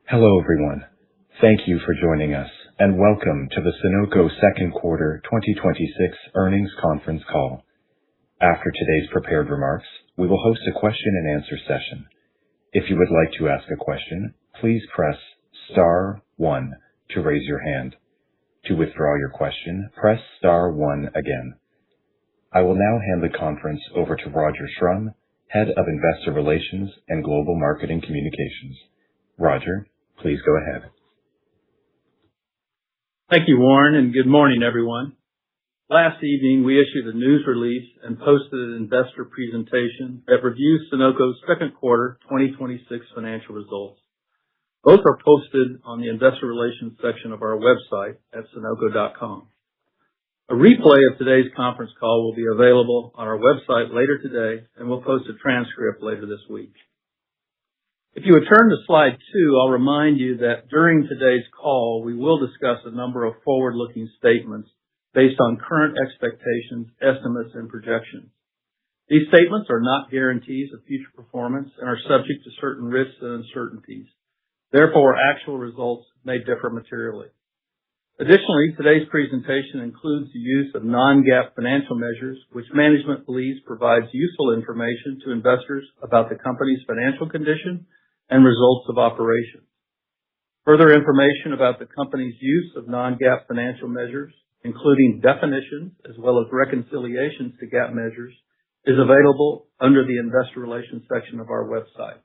Hello, everyone. Thank you for joining us, and welcome to the Sonoco Second Quarter 2026 Earnings Conference Call. After today's prepared remarks, we will host a question and answer session. If you would like to ask a question, please press star 1 to raise your hand. To withdraw your question, press star 1 again. I will now hand the conference over to Roger Schrum, Head of Investor Relations and Global Marketing Communications. Roger, please go ahead. Thank you, Warren, and good morning, everyone. Last evening, we issued a news release and posted an investor presentation that reviews Sonoco's second quarter 2026 financial results. Both are posted on the investor relations section of our website at sonoco.com. A replay of today's conference call will be available on our website later today, and we'll post a transcript later this week. If you would turn to slide 2, I'll remind you that during today's call, we will discuss a number of forward-looking statements based on current expectations, estimates, and projections. These statements are not guarantees of future performance and are subject to certain risks and uncertainties. Therefore, actual results may differ materially. Additionally, today's presentation includes the use of non-GAAP financial measures, which management believes provides useful information to investors about the company's financial condition and results of operations. Further information about the company's use of non-GAAP financial measures, including definitions as well as reconciliations to GAAP measures, is available under the investor relations section of our website.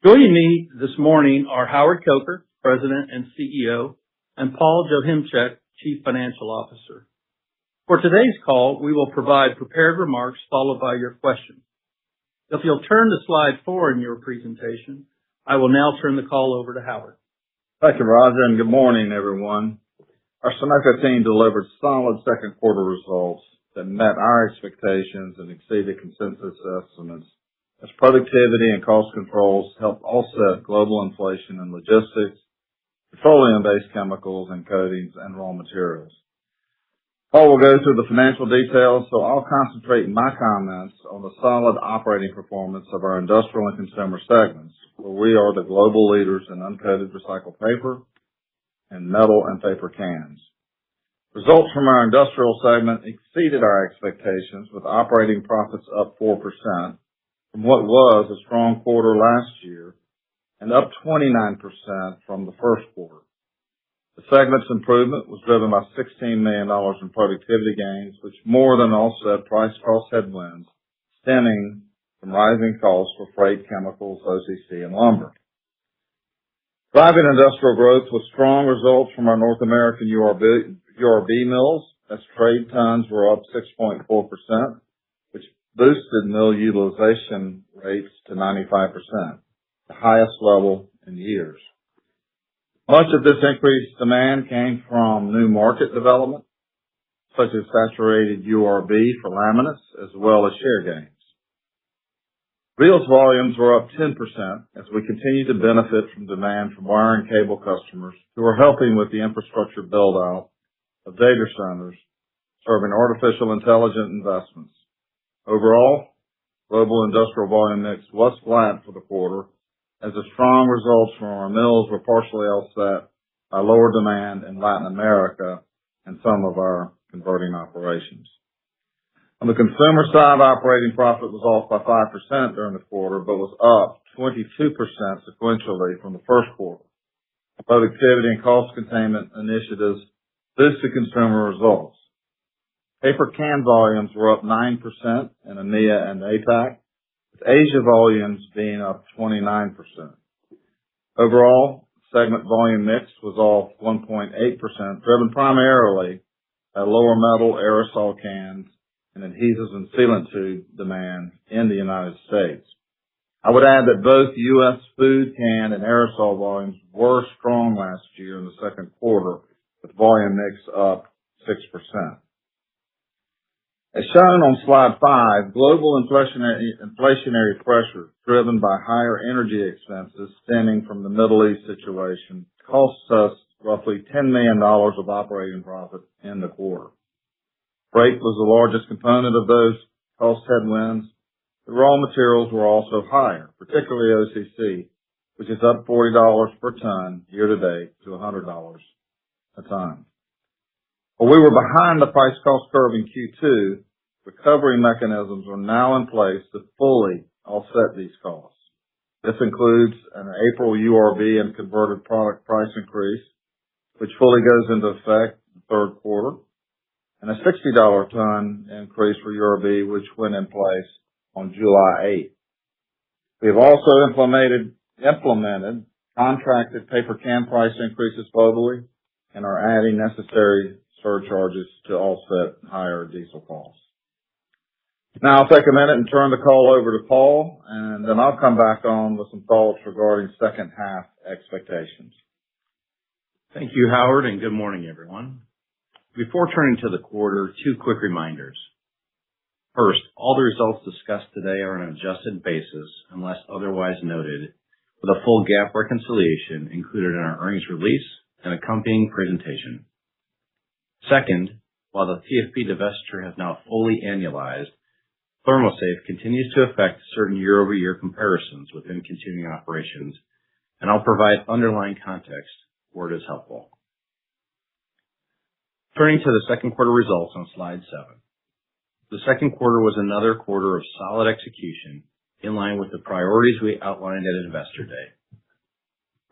Joining me this morning are Howard Coker, President and CEO, and Paul Joachimczyk, Chief Financial Officer. For today's call, we will provide prepared remarks followed by your questions. If you'll turn to slide 4 in your presentation, I will now turn the call over to Howard. Thank you, Roger, and good morning, everyone. Our Sonoco team delivered solid second quarter results that met our expectations and exceeded consensus estimates as productivity and cost controls helped offset global inflation in logistics, petroleum-based chemicals, and coatings and raw materials. Paul will go through the financial details, so I'll concentrate my comments on the solid operating performance of our industrial and consumer segments, where we are the global leaders in uncoated recycled paper and metal and paper cans. Results from our industrial segment exceeded our expectations, with operating profits up 4% from what was a strong quarter last year and up 29% from the first quarter. The segment's improvement was driven by $16 million in productivity gains, which more than offset price-cost headwinds stemming from rising costs for freight, chemicals, OCC, and lumber. Driving industrial growth was strong results from our North American URB mills, as trade tons were up 6.4%, which boosted mill utilization rates to 95%, the highest level in years. Much of this increased demand came from new market development, such as saturated URB for laminates, as well as share gains. Reels volumes were up 10% as we continue to benefit from demand from wire and cable customers who are helping with the infrastructure build-out of data centers, serving artificial intelligence investments. Overall, global industrial volume mix was flat for the quarter, as the strong results from our mills were partially offset by lower demand in Latin America and some of our converting operations. On the consumer side, operating profit was off by 5% during the quarter, but was up 22% sequentially from the first quarter. Productivity and cost containment initiatives boosted consumer results. Paper can volumes were up 9% in EMEA and APAC, with Asia volumes being up 29%. Overall, segment volume mix was off 1.8%, driven primarily by lower metal aerosol cans and adhesives and sealant tube demand in the United States. I would add that both U.S. food can and aerosol volumes were strong last year in the second quarter, with volume mix up 6%. As shown on slide 5, global inflationary pressure driven by higher energy expenses stemming from the Middle East situation cost us roughly $10 million of operating profit in the quarter. Freight was the largest component of those cost headwinds. The raw materials were also higher, particularly OCC, which is up $40 per ton year to date to $100 a ton. While we were behind the price cost curve in Q2, recovery mechanisms are now in place to fully offset these costs. This includes an April URB and converted product price increase, which fully goes into effect in the third quarter, and a $60 ton increase for URB, which went in place on July 8th. We have also implemented contracted paper can price increases globally and are adding necessary surcharges to offset higher diesel costs. Now I'll take a minute and turn the call over to Paul, and then I'll come back on with some thoughts regarding second half expectations. Thank you, Howard, and good morning, everyone. Before turning to the quarter, two quick reminders. First, all the results discussed today are on an adjusted basis unless otherwise noted, with a full GAAP reconciliation included in our earnings release and accompanying presentation. Second, while the TFP divestiture has now fully annualized, ThermoSafe continues to affect certain year-over-year comparisons within continuing operations, and I'll provide underlying context where it is helpful. Turning to the second quarter results on slide 7. The second quarter was another quarter of solid execution in line with the priorities we outlined at Investor Day.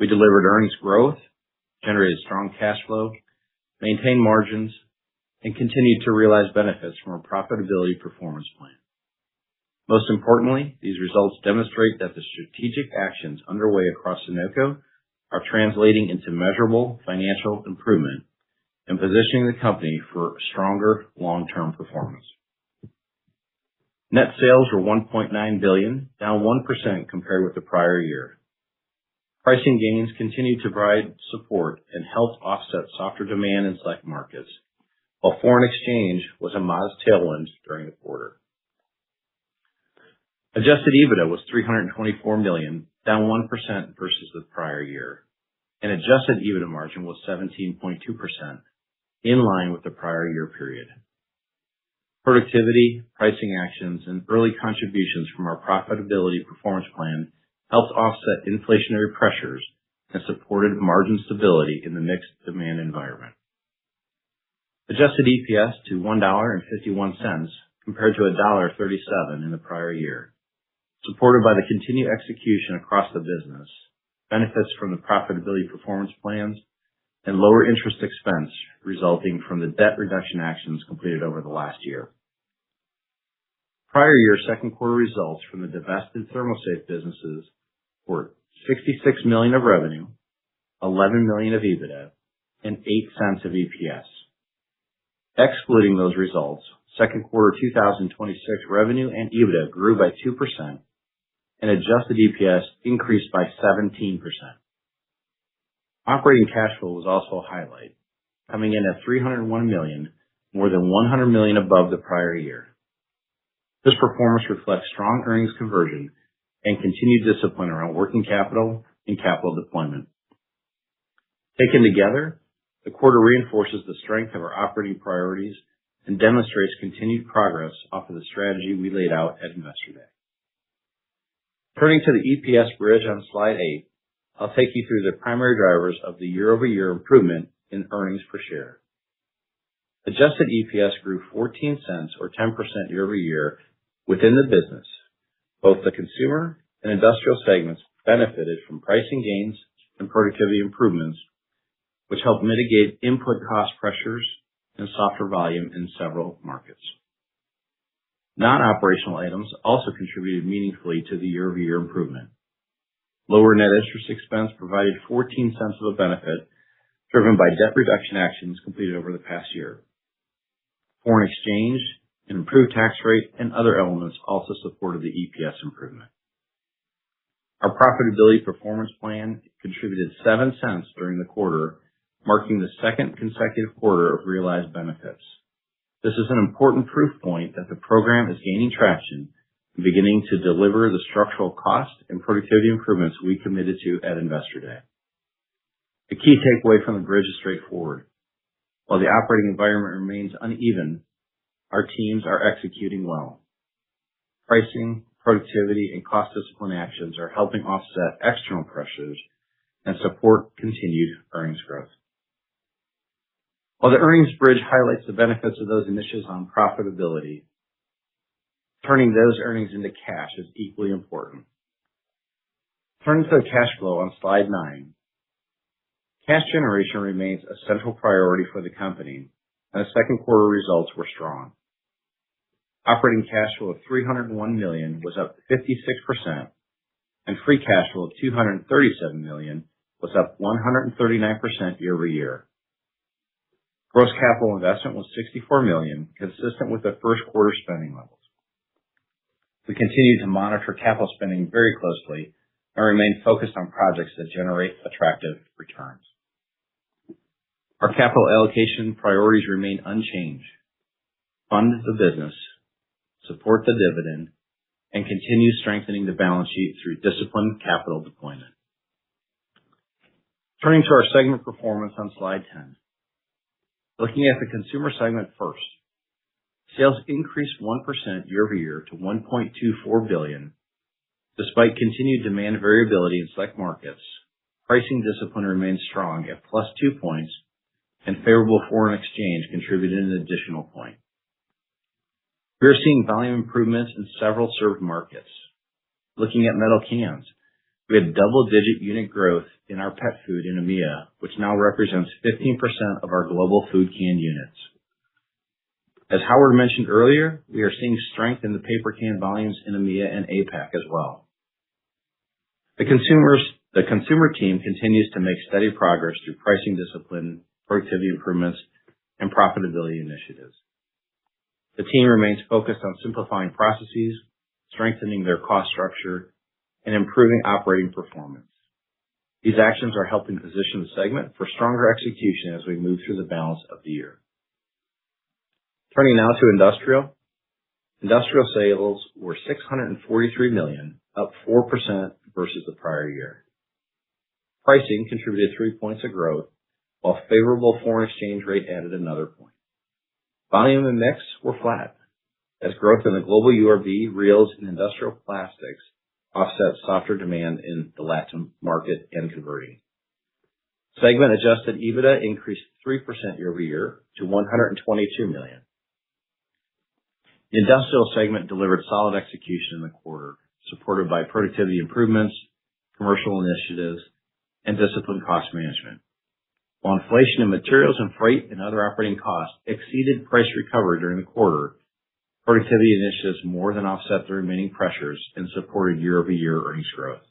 We delivered earnings growth, generated strong cash flow, maintained margins, and continued to realize benefits from our profitability performance plan. Most importantly, these results demonstrate that the strategic actions underway across Sonoco are translating into measurable financial improvement and positioning the company for stronger long-term performance. Net sales were $1.9 billion, down 1% compared with the prior year. Pricing gains continued to provide support and helped offset softer demand in select markets, while foreign exchange was a modest tailwind during the quarter. Adjusted EBITDA was $324 million, down 1% versus the prior year, and adjusted EBITDA margin was 17.2%, in line with the prior year period. Productivity, pricing actions, and early contributions from our profitability performance plan helped offset inflationary pressures and supported margin stability in the mixed demand environment. Adjusted EPS to $1.51 compared to $1.37 in the prior year, supported by the continued execution across the business, benefits from the profitability performance plans, and lower interest expense resulting from the debt reduction actions completed over the last year. Prior year second quarter results from the divested ThermoSafe businesses were $66 million of revenue, $11 million of EBITDA, and 8 cents of EPS. Excluding those results, second quarter 2026 revenue and EBITDA grew by 2%, and adjusted EPS increased by 17%. Operating cash flow was also a highlight, coming in at $301 million, more than $100 million above the prior year. This performance reflects strong earnings conversion and continued discipline around working capital and capital deployment. Taken together, the quarter reinforces the strength of our operating priorities and demonstrates continued progress off of the strategy we laid out at Investor Day. Turning to the EPS bridge on slide 8, I'll take you through the primary drivers of the year-over-year improvement in earnings per share. Adjusted EPS grew 14 cents or 10% year-over-year within the business. Both the consumer and industrial segments benefited from pricing gains and productivity improvements, which helped mitigate input cost pressures and softer volume in several markets. Non-operational items also contributed meaningfully to the year-over-year improvement. Lower net interest expense provided 14 cents of a benefit, driven by debt reduction actions completed over the past year. Foreign exchange, an improved tax rate, and other elements also supported the EPS improvement. Our profitability performance plan contributed 7 cents during the quarter, marking the second consecutive quarter of realized benefits. This is an important proof point that the program is gaining traction and beginning to deliver the structural cost and productivity improvements we committed to at Investor Day. The key takeaway from the bridge is straightforward. While the operating environment remains uneven, our teams are executing well. Pricing, productivity, and cost discipline actions are helping offset external pressures and support continued earnings growth. While the earnings bridge highlights the benefits of those initiatives on profitability, turning those earnings into cash is equally important. Turning to the cash flow on slide 9, cash generation remains a central priority for the company, and the second quarter results were strong. Operating cash flow of $301 million was up 56%, and free cash flow of $237 million was up 139% year over year. Gross capital investment was $64 million, consistent with the first quarter spending levels. We continue to monitor capital spending very closely and remain focused on projects that generate attractive returns. Our capital allocation priorities remain unchanged: fund the business, support the dividend, and continue strengthening the balance sheet through disciplined capital deployment. Turning to our segment performance on slide 10. Looking at the consumer segment first, sales increased 1% year over year to $1.24 billion. Despite continued demand variability in select markets, pricing discipline remains strong at +2 points, and favorable foreign exchange contributed an additional point. We are seeing volume improvements in several served markets. Looking at metal cans, we had double-digit unit growth in our pet food in EMEA, which now represents 15% of our global food can units. As Howard mentioned earlier, we are seeing strength in the paper can volumes in EMEA and APAC as well. The consumer team continues to make steady progress through pricing discipline, productivity improvements, and profitability initiatives. The team remains focused on simplifying processes, strengthening their cost structure, and improving operating performance. These actions are helping position the segment for stronger execution as we move through the balance of the year. Turning now to industrial. Industrial sales were $643 million, up 4% versus the prior year. Pricing contributed 3 points of growth, while favorable foreign exchange rate added another point. Volume and mix were flat, as growth in the global URB, reels, and industrial plastics offset softer demand in the Latin market and converting. Segment adjusted EBITDA increased 3% year over year to $122 million. The industrial segment delivered solid execution in the quarter, supported by productivity improvements, commercial initiatives, and disciplined cost management. While inflation in materials and freight and other operating costs exceeded price recovery during the quarter, productivity initiatives more than offset the remaining pressures and supported year-over-year earnings growth.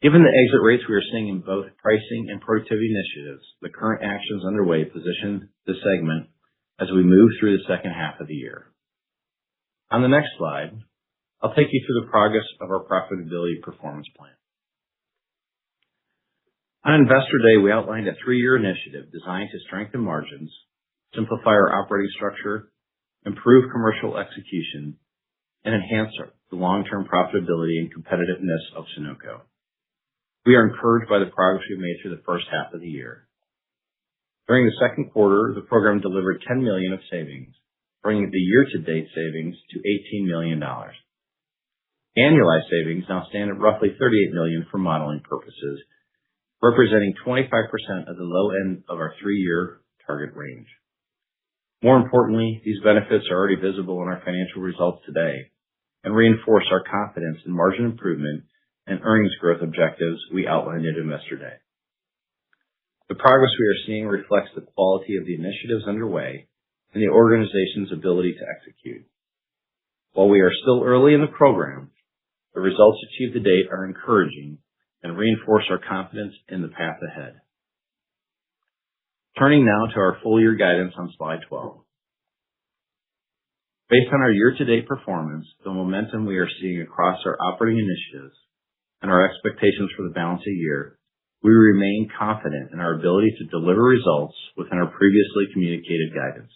Given the exit rates we are seeing in both pricing and productivity initiatives, the current actions underway position the segment as we move through the second half of the year. On the next slide, I'll take you through the progress of our profitability performance plan. On Investor Day, we outlined a 3-year initiative designed to strengthen margins, simplify our operating structure, improve commercial execution, and enhance the long-term profitability and competitiveness of Sonoco. We are encouraged by the progress we've made through the first half of the year. During the second quarter, the program delivered $10 million of savings, bringing the year-to-date savings to $18 million. Annualized savings now stand at roughly $38 million for modeling purposes, representing 25% of the low end of our 3-year target range. More importantly, these benefits are already visible in our financial results today and reinforce our confidence in margin improvement and earnings growth objectives we outlined at Investor Day. The progress we are seeing reflects the quality of the initiatives underway and the organization's ability to execute. While we are still early in the program, the results achieved to date are encouraging and reinforce our confidence in the path ahead. Turning now to our full-year guidance on slide 12. Based on our year-to-date performance, the momentum we are seeing across our operating initiatives, and our expectations for the balance of the year, we remain confident in our ability to deliver results within our previously communicated guidance.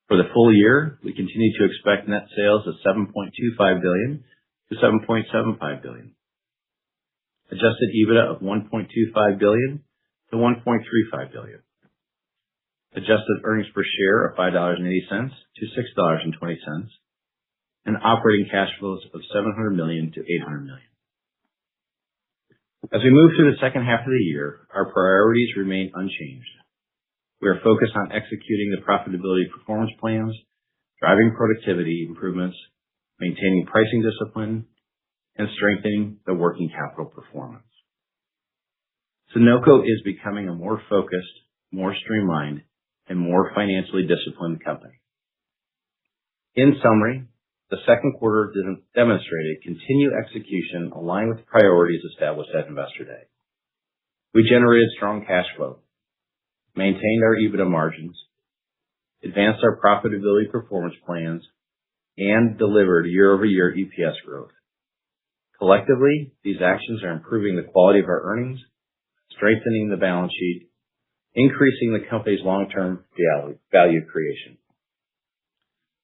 For the full year, we continue to expect net sales of $7.25 billion to $7.75 billion. Adjusted EBITDA of $1.25 billion to $1.35 billion. Adjusted earnings per share of $5.80 to $6.20. and operating cash flows of $700 million to $800 million. As we move through the second half of the year, our priorities remain unchanged. We are focused on executing the profitability performance plans, driving productivity improvements, maintaining pricing discipline, and strengthening the working capital performance. Sonoco is becoming a more focused, more streamlined, and more financially disciplined company. In summary, the second quarter demonstrated continued execution aligned with priorities established at Investor Day. We generated strong cash flow, maintained our EBITDA margins, advanced our profitability performance plans, and delivered year-over-year EPS growth. Collectively, these actions are improving the quality of our earnings, strengthening the balance sheet, increasing the company's long-term value creation.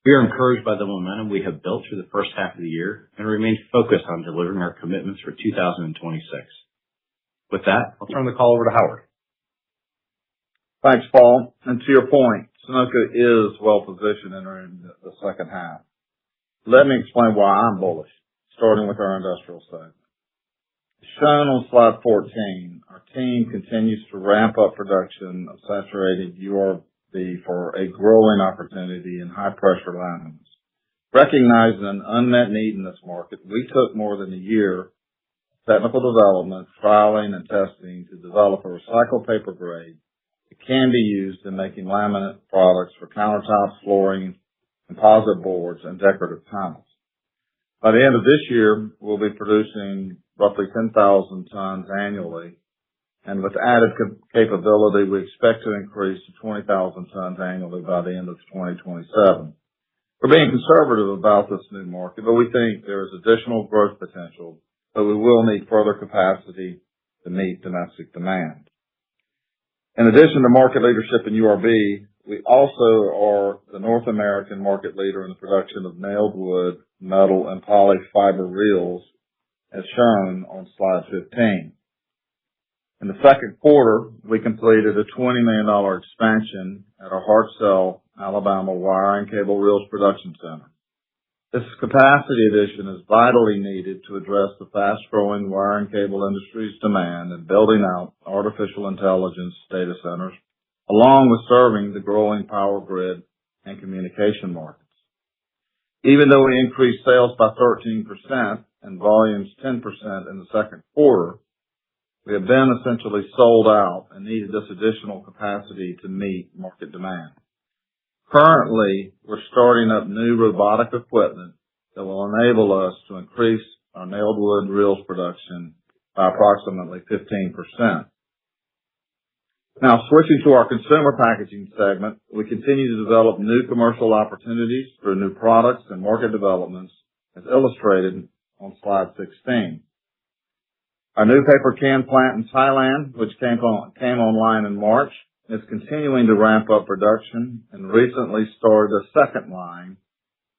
We are encouraged by the momentum we have built through the first half of the year and remain focused on delivering our commitments for 2026. With that, I'll turn the call over to Howard. Thanks, Paul. And to your point, Sonoco is well positioned entering the second half. Let me explain why I'm bullish, starting with our industrial segment. As shown on slide 14, our team continues to ramp up production of saturated URB for a growing opportunity in high-pressure laminates. Recognizing an unmet need in this market, we took more than a year of technical development, trialing, and testing to develop a recycled paper grade that can be used in making laminate products for countertops, flooring, composite boards, and decorative panels. By the end of this year, we'll be producing roughly 10,000 tons annually, and with added capability, we expect to increase to 20,000 tons annually by the end of 2027. We're being conservative about this new market, but we think there is additional growth potential, but we will need further capacity to meet domestic demand. In addition to market leadership in URB, we also are the North American market leader in the production of nailed wood, metal, and polyfiber reels, as shown on slide 15. In the second quarter, we completed a $20 million expansion at our Hartselle, Alabama wire and cable reels production center. This capacity addition is vitally needed to address the fast-growing wire and cable industry's demand and building out artificial intelligence data centers, along with serving the growing power grid and communication markets. Even though we increased sales by 13% and volumes 10% in the second quarter, we have been essentially sold out and needed this additional capacity to meet market demand. Currently, we're starting up new robotic equipment that will enable us to increase our nailed wood reels production by approximately 15%. Now, switching to our consumer packaging segment, we continue to develop new commercial opportunities through new products and market developments, as illustrated on slide 16. Our new paper can plant in Thailand, which came online in March, is continuing to ramp up production and recently started a second line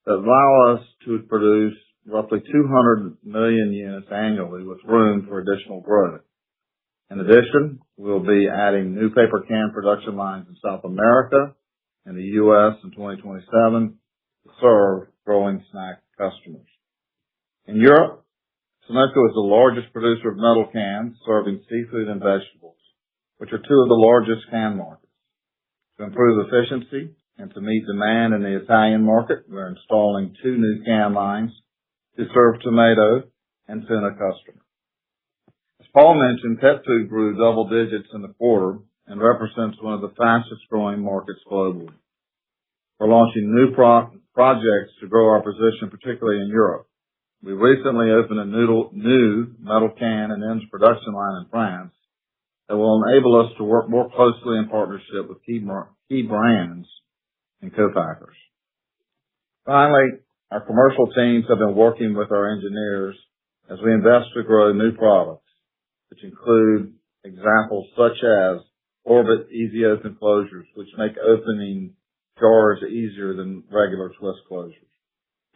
that allow us to produce roughly 200 million units annually with room for additional growth. In addition, we'll be adding new paper can production lines in South America and the U.S. in 2027 to serve growing snack customers. In Europe, Sonoco is the largest producer of metal cans serving seafood and vegetables, which are two of the largest can markets. To improve efficiency and to meet demand in the Italian market, we're installing 2 new can lines to serve tomato and tuna customers. As Paul mentioned, pet food grew double digits in the quarter and represents one of the fastest growing markets globally. We're launching new projects to grow our position, particularly in Europe. We recently opened a new metal can and ends production line in France that will enable us to work more closely in partnership with key brands and co-packers. Finally, our commercial teams have been working with our engineers as we invest to grow new products, which include examples such as Orbit Easy Open closures, which make opening jars easier than regular twist closures.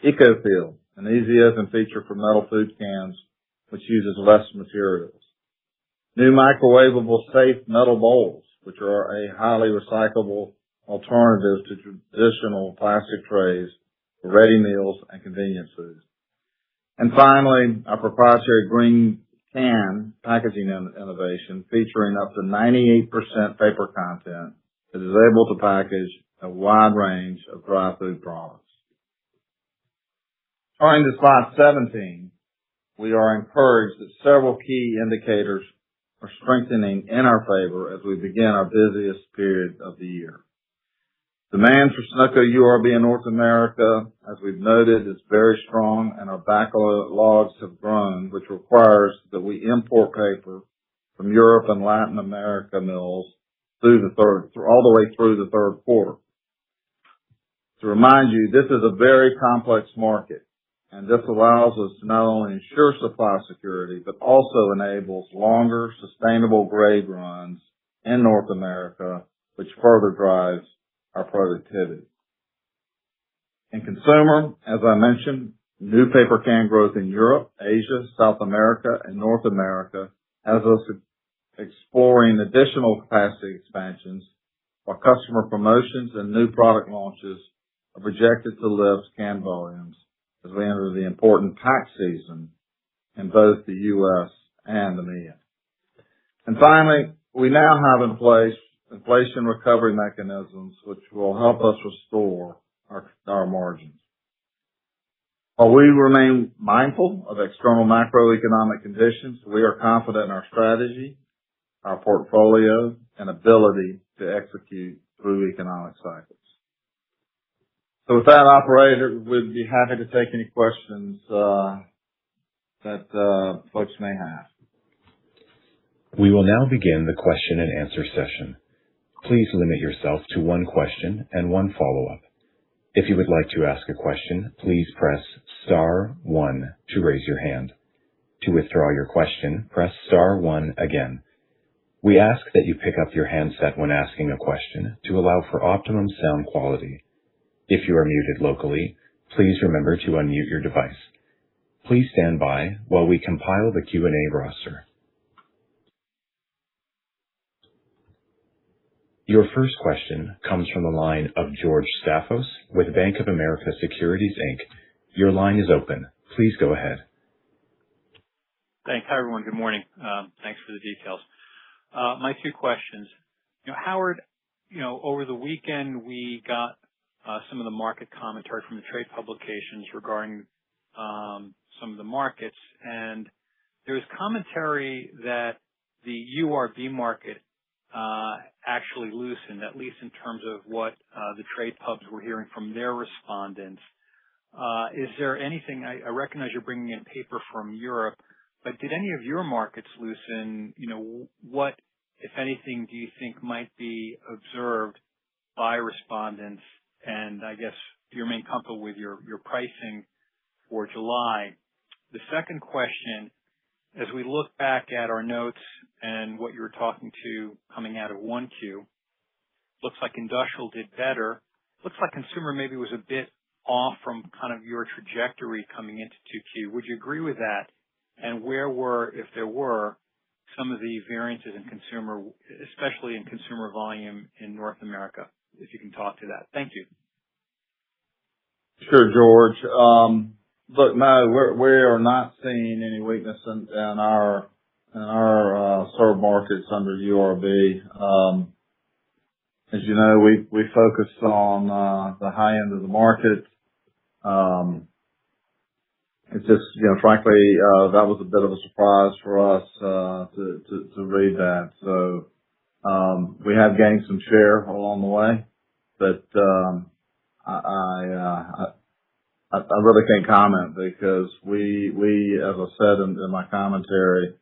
EcoFeel, an easy open feature for metal food cans, which uses less materials. New microwavable safe metal bowls, which are a highly recyclable alternative to traditional plastic trays for ready meals and convenience foods. And finally, our proprietary green can packaging innovation featuring up to 98% paper content that is able to package a wide range of dry food products. Turning to slide 17, we are encouraged that several key indicators are strengthening in our favor as we begin our busiest period of the year. Demand for Sonoco URB in North America, as we've noted, is very strong, and our backlogs have grown, which requires that we import paper from Europe and Latin America mills all the way through the third quarter. To remind you, this is a very complex market, and this allows us to not only ensure supply security, but also enables longer, sustainable grade runs in North America, which further drives our productivity. In consumer, as I mentioned, new paper can growth in Europe, Asia, South America, and North America has us exploring additional capacity expansions, while customer promotions and new product launches are projected to lift can volumes as we enter the important tax season in both the U.S. and EMEA. And finally, we now have in place inflation recovery mechanisms which will help us restore our margins. While we remain mindful of external macroeconomic conditions, we are confident in our strategy, our portfolio, and ability to execute through economic cycles. So with that, operator, we'd be happy to take any questions that folks may have. We will now begin the question and answer session. Please limit yourself to one question and one follow-up. If you would like to ask a question, please press star 1 to raise your hand. To withdraw your question, press star 1 again. We ask that you pick up your handset when asking a question to allow for optimum sound quality. If you are muted locally, please remember to unmute your device. Please stand by while we compile the Q&A roster. Your first question comes from the line of George Staphos with Bank of America Securities, Inc. Your line is open. Please go ahead. Thanks. Hi, everyone. Good morning. Thanks for the details. My two questions. Howard, over the weekend we got some of the market commentary from the trade publications regarding some of the markets, and there was commentary that the URB market actually loosened, at least in terms of what the trade pubs were hearing from their respondents. Is there anything, I recognize you're bringing in paper from Europe, but did any of your markets loosen? What, if anything, do you think might be observed by respondents? And I guess, do you remain comfortable with your pricing for July? The second question, as we look back at our notes and what you were talking to coming out of 1Q, looks like industrial did better. Looks like consumer maybe was a bit off from kind of your trajectory coming into 2Q. Would you agree with that? And where were, if there were, some of the variances in consumer, especially in consumer volume in North America? If you can talk to that. Thank you. Sure, George. Look, no, we are not seeing any weakness in our served markets under URB. As you know, we focus on the high end of the market. It's just, frankly, that was a bit of a surprise for us to read that. So we have gained some share along the way, but I really can't comment because we, as I said in my commentary,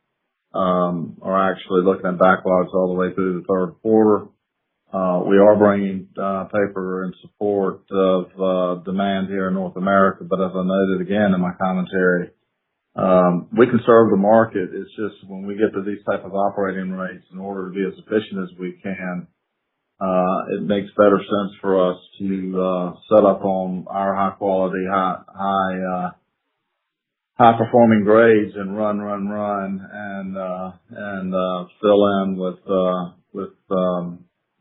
are actually looking at backlogs all the way through the third quarter. We are bringing paper in support of demand here in North America, but as I noted again in my commentary, we can serve the market. It's just when we get to these type of operating rates, in order to be as efficient as we can, it makes better sense for us to set up on our high quality, high performing grades and run and fill in with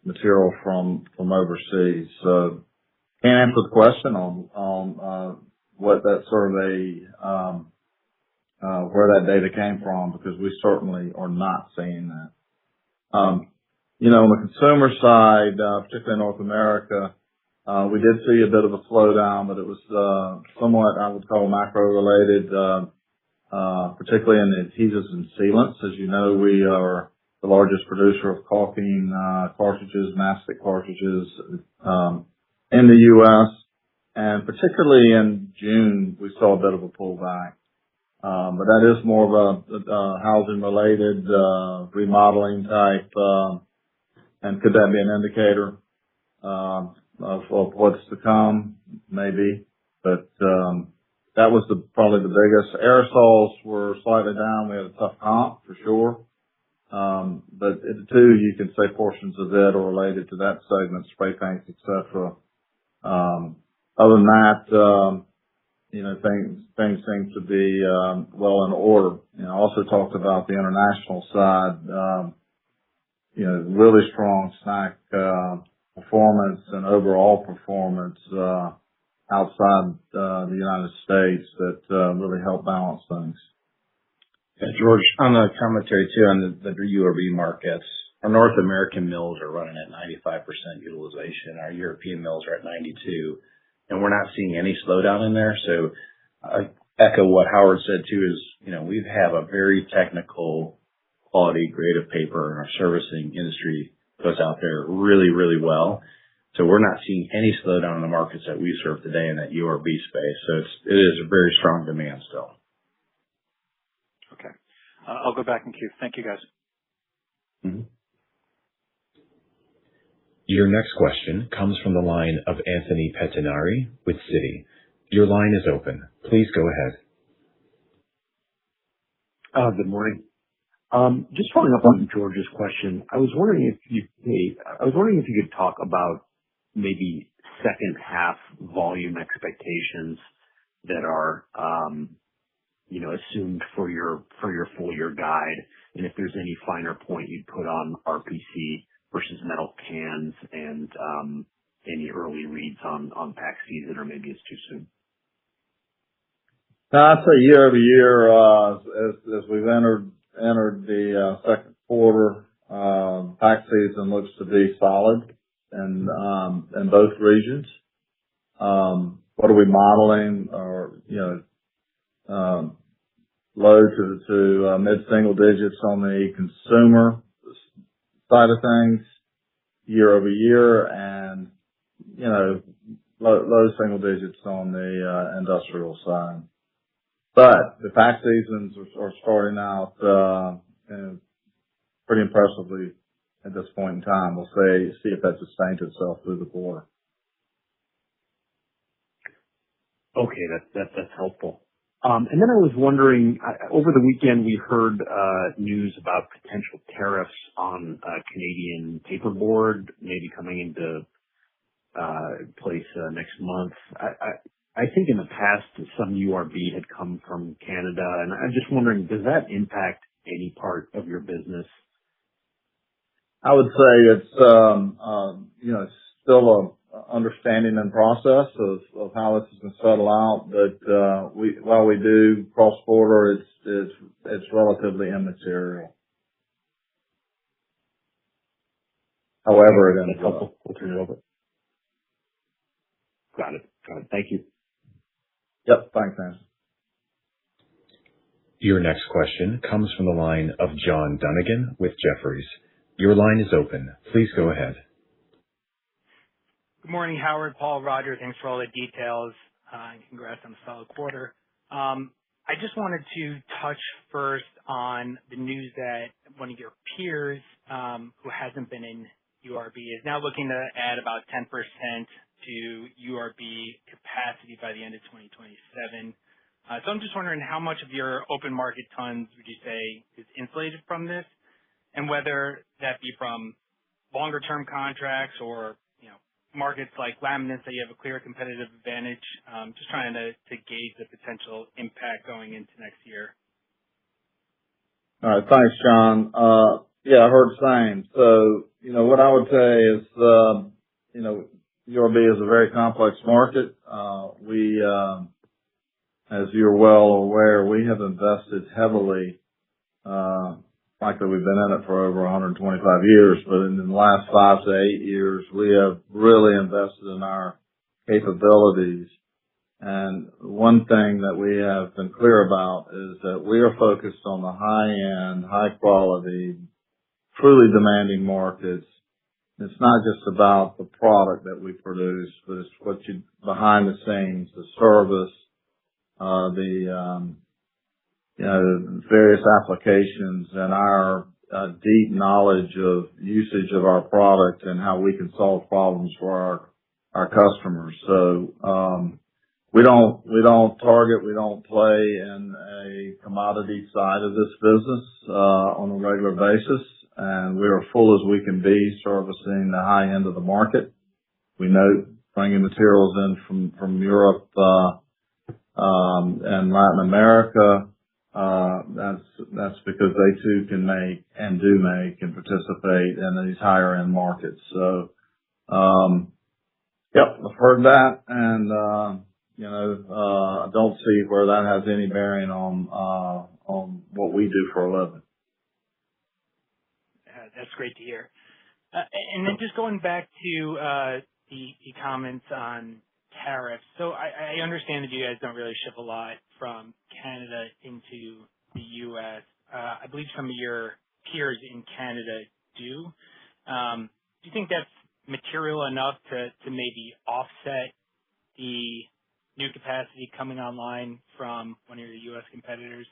material from overseas. So can't answer the question on what that survey, where that data came from, because we certainly are not seeing that. On the consumer side, particularly in North America, we did see a bit of a slowdown, but it was somewhat, I would call, macro-related, particularly in the adhesives and sealants. As you know, we are the largest producer of caulking cartridges, mastic cartridges in the U.S., and particularly in June, we saw a bit of a pullback. But that is more of a housing-related, remodeling type, and could that be an indicator of what's to come? Maybe. But that was probably the biggest. Aerosols were slightly down. We had a tough comp, for sure. But too, you can say portions of it are related to that segment, spray paints, etc. Other than that, things seem to be well in order. I also talked about the international side. Really strong snack performance and overall performance outside the United States that really help balance things. Yeah, George, on the commentary too on the URB markets, our North American mills are running at 95% utilization. Our European mills are at 92%, and we're not seeing any slowdown in there. So I echo what Howard said too is, we have a very technical quality grade of paper, and our servicing industry goes out there really, really well. So we're not seeing any slowdown in the markets that we serve today in that URB space. So it is a very strong demand still. Okay. I'll go back in queue. Thank you, guys. Mm-hmm. Your next question comes from the line of Anthony Pettinari with Citi. Your line is open. Please go ahead. Good morning. Just following up on George's question, I was wondering if you could talk about maybe second half volume expectations that are assumed for your full year guide, and if there's any finer point you'd put on RPC versus metal cans, and any early reads on pack season, or maybe it's too soon. I'd say year over year, as we've entered the second quarter, pack season looks to be solid in both regions. What are we modeling? Or low to mid single digits on the consumer side of things year over year, and low single digits on the industrial side. But the pack seasons are starting out pretty impressively at this point in time. We'll see if that sustains itself through the quarter. Okay, that's helpful. And then I was wondering, over the weekend we heard news about potential tariffs on Canadian paperboard maybe coming into place next month. I think in the past some URB had come from Canada, and I'm just wondering, does that impact any part of your business? I would say it's still a understanding and process of how this is going to settle out. But while we do cross border, it's relatively immaterial. However, it ends up. We'll turn it over. Got it. Thank you. Yep. Thanks, Nancy. Your next question comes from the line of John Dunnigan with Jefferies. Your line is open. Please go ahead. Good morning, Howard, Paul, Roger. Thanks for all the details, and congrats on the solid quarter. I just wanted to touch first on the news that one of your peers, who hasn't been in URB, is now looking to add about 10% to URB capacity by the end of 2027. So I'm just wondering how much of your open market tons would you say is insulated from this, and whether that be from longer term contracts or markets like laminates that you have a clear competitive advantage. Just trying to gauge the potential impact going into next year. All right. Thanks, John. Yeah, I heard the same. So, what I would say is, URB is a very complex market. As you're well aware, we have invested heavily. Frankly, we've been in it for over 125 years, but in the last 5 to 8 years, we have really invested in our capabilities. And one thing that we have been clear about is that we are focused on the high-end, high-quality, truly demanding markets. It's not just about the product that we produce, but it's behind the scenes, the service, various applications, and our deep knowledge of usage of our product and how we can solve problems for our customers. So we don't target, we don't play in a commodity side of this business on a regular basis, and we are full as we can be servicing the high end of the market. We know bringing materials in from Europe and Latin America. That's because they too can make and do make and participate in these higher end markets. So, yep, I've heard that, and I don't see where that has any bearing on what we do for a living. That's great to hear. And then just going back to the comments on tariffs. So I understand that you guys don't really ship a lot from Canada into the U.S. I believe some of your peers in Canada do. Do you think that's material enough to maybe offset the new capacity coming online from one of your U.S. competitors?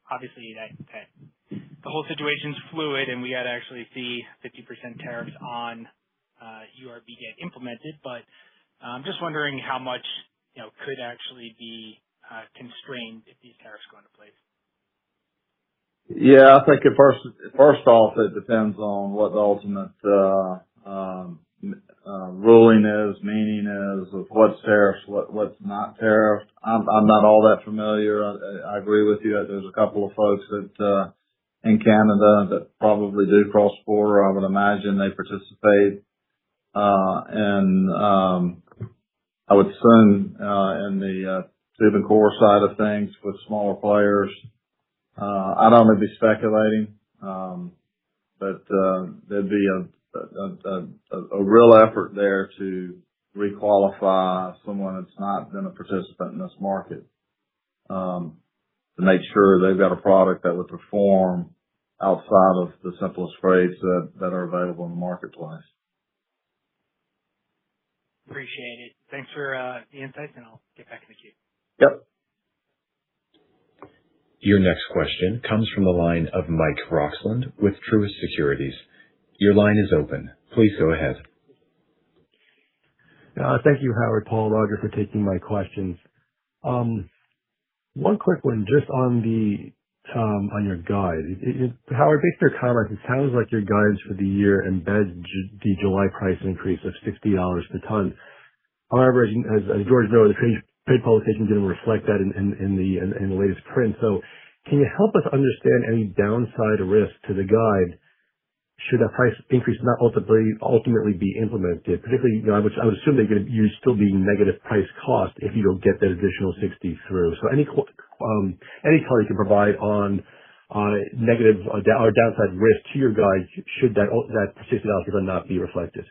Obviously that the whole situation's fluid, and we got to actually see 50% tariffs on URB get implemented. But I'm just wondering how much could actually be constrained if these tariffs go into place. Yeah, I think first off, it depends on what the ultimate ruling is, meaning is of what's tariffs, what's not tariffed. I'm not all that familiar. I agree with you. There's a couple of folks that in Canada that probably do cross border. I would imagine they participate I would assume in the tube and core side of things with smaller players. I'd only be speculating, but there'd be a real effort there to requalify someone that's not been a participant in this market, to make sure they've got a product that would perform outside of the simplest grades that are available in the marketplace. Appreciate it. Thanks for the insights, and I'll get back in the queue. Yep. Your next question comes from the line of Mike Roxland with Truist Securities. Your line is open. Please go ahead. Thank you, Howard, Paul, Roger, for taking my questions. One quick one, just on your guide. Howard, based on your comments, it sounds like your guidance for the year embeds the July price increase of $60 per ton. However, as George noted, the trade publication didn't reflect that in the latest print. So, can you help us understand any downside risk to the guide should that price increase not ultimately be implemented? Particularly, I would assume that you're still being negative price cost if you don't get that additional 60 through. So any color you can provide on negative or downside risk to your guide should that $60 not be reflected?